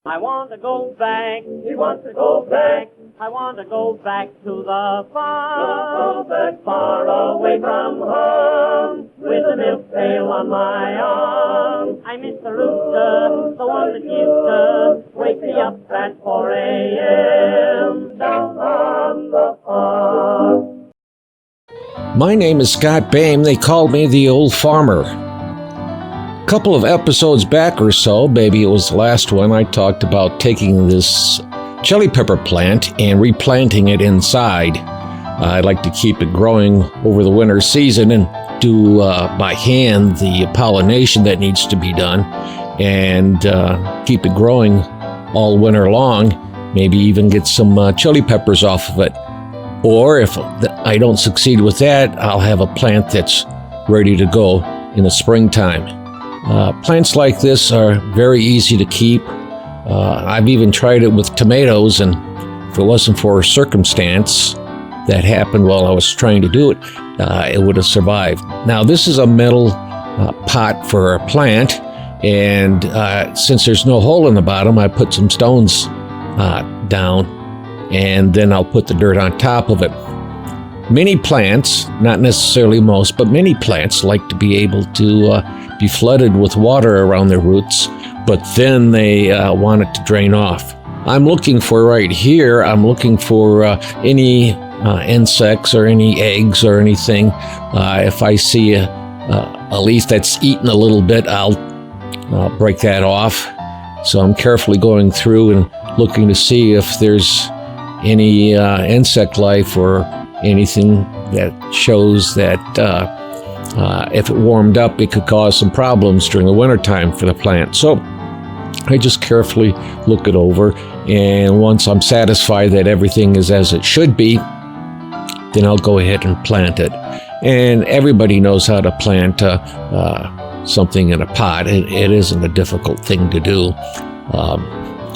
I want to go back. He wants to go back. I want to go back to the farm. Go back far away from home, with a milk pail on my arm. I miss the rooster, the one that used to wake me up at 4 a.m. down on the farm. My name is Scott Bame. They called me the Old Farmer. A couple of episodes back or so, maybe it was the last one, I talked about taking this chili pepper plant and replanting it inside. I'd like to keep it growing over the winter season and do by hand the pollination that needs to be done and keep it growing all winter long, maybe even get some chili peppers off of it. Or if I don't succeed with that, I'll have a plant that's ready to go in the springtime. Plants like this are very easy to keep. I've even tried it with tomatoes, and if it wasn't for a circumstance that happened while I was trying to do it, it would have survived. Now, this is a metal pot for a plant, and since there's no hole in the bottom, I put some stones down, and then I'll put the dirt on top of it. Many plants, not necessarily most, but many plants like to be able to be flooded with water around their roots, but then they want it to drain off. I'm looking for right here, I'm looking for any insects or any eggs or anything. If I see a leaf that's eaten a little bit, I'll break that off. So I'm carefully going through and looking to see if there's any insect life or anything that shows that if it warmed up, it could cause some problems during the wintertime for the plant. So I just carefully look it over, and once I'm satisfied that everything is as it should be, then I'll go ahead and plant it. And everybody knows how to plant something in a pot. It isn't a difficult thing to do.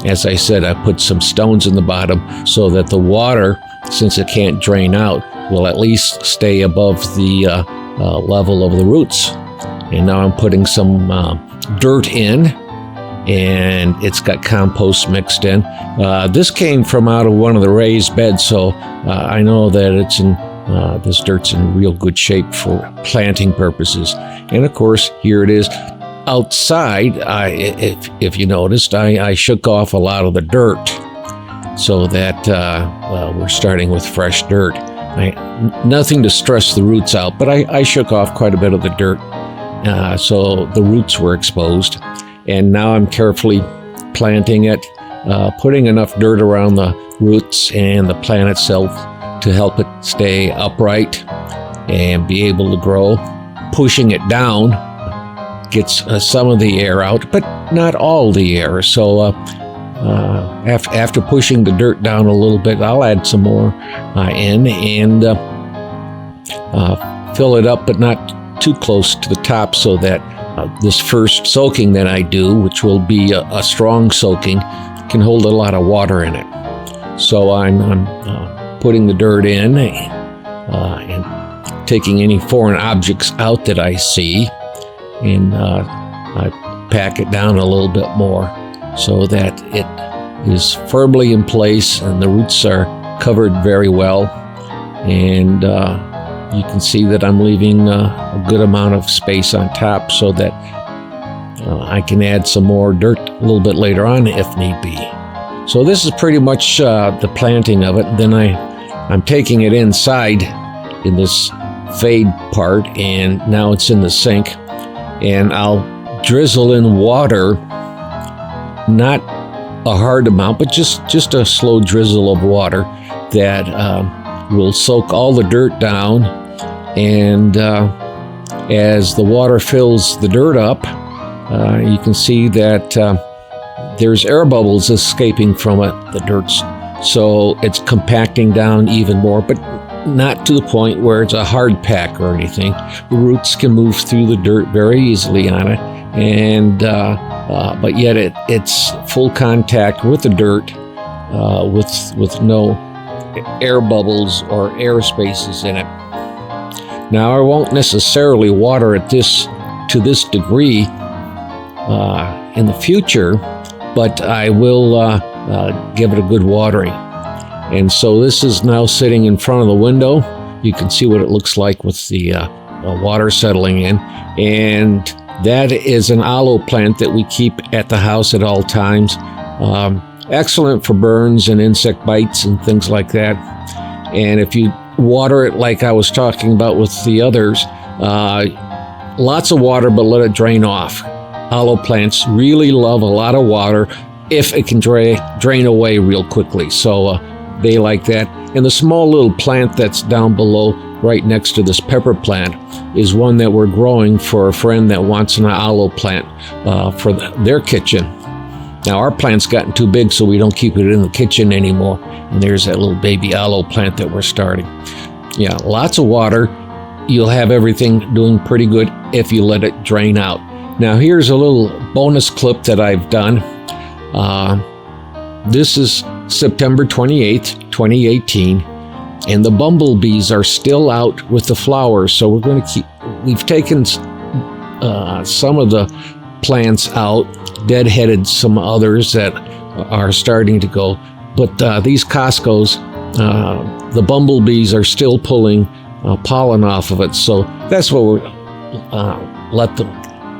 As I said, I put some stones in the bottom so that the water, since it can't drain out, will at least stay above the level of the roots. And now I'm putting some dirt in, and it's got compost mixed in. This came from out of one of the raised beds, so I know that it's in this dirt's in real good shape for planting purposes. And of course, here it is. Outside, if you noticed, I shook off a lot of the dirt so that we're starting with fresh dirt. Nothing to stress the roots out, but I shook off quite a bit of the dirt so the roots were exposed. And now I'm carefully planting it, putting enough dirt around the roots and the plant itself to help it stay upright and be able to grow. Pushing it down gets some of the air out, but not all the air. So after pushing the dirt down a little bit, I'll add some more in and fill it up, but not too close to the top, so that this first soaking that I do, which will be a strong soaking, can hold a lot of water in it. So I'm putting the dirt in and taking any foreign objects out that I see, and I pack it down a little bit more so that it is firmly in place and the roots are covered very well. And you can see that I'm leaving a good amount of space on top so that I can add some more dirt a little bit later on if need be. So this is pretty much the planting of it. Then I'm taking it inside in this fade part, and now it's in the sink, and I'll drizzle in water, not a hard amount, but just a slow drizzle of water that will soak all the dirt down. And as the water fills the dirt up, you can see that there's air bubbles escaping from it, the dirt's, so it's compacting down even more, but not to the point where it's a hard pack or anything. The roots can move through the dirt very easily on it, and but yet it's full contact with the dirt, with no air bubbles or air spaces in it. Now, I won't necessarily water it to this degree in the future, but I will give it a good watering. And so this is now sitting in front of the window. You can see what it looks like with the water settling in. And that is an aloe plant that we keep at the house at all times. Excellent for burns and insect bites and things like that. And if you water it like I was talking about with the others, lots of water, but let it drain off. Aloe plants really love a lot of water if it can drain away real quickly. So they like that. And the small little plant that's down below, right next to this pepper plant, is one that we're growing for a friend that wants an aloe plant for their kitchen. Now our plant's gotten too big, so we don't keep it in the kitchen anymore. And there's that little baby aloe plant that we're starting. Yeah, lots of water. You'll have everything doing pretty good if you let it drain out. Now here's a little bonus clip that I've done. This is September 28th, 2018, and the bumblebees are still out with the flowers. So we're going to we've taken some of the plants out, deadheaded some others that are starting to go. But these Costco's, the bumblebees are still pulling pollen off of it. So that's what we're let them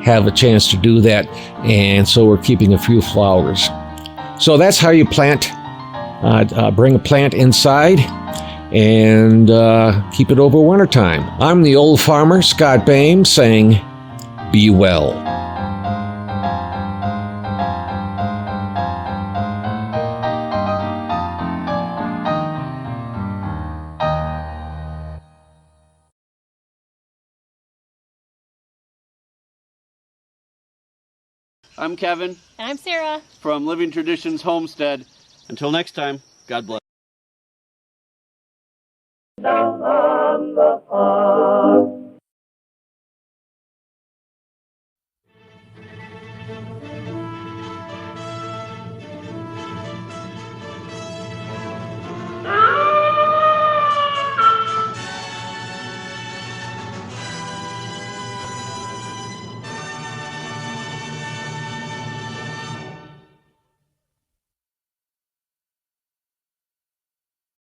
have a chance to do that. And so we're keeping a few flowers. So that's how you plant, bring a plant inside and keep it over wintertime. I'm the old farmer, Scott Bame, saying, be well. I'm Kevin. And I'm Sarah. From Living Traditions Homestead. Until next time, God bless. Down on the farm.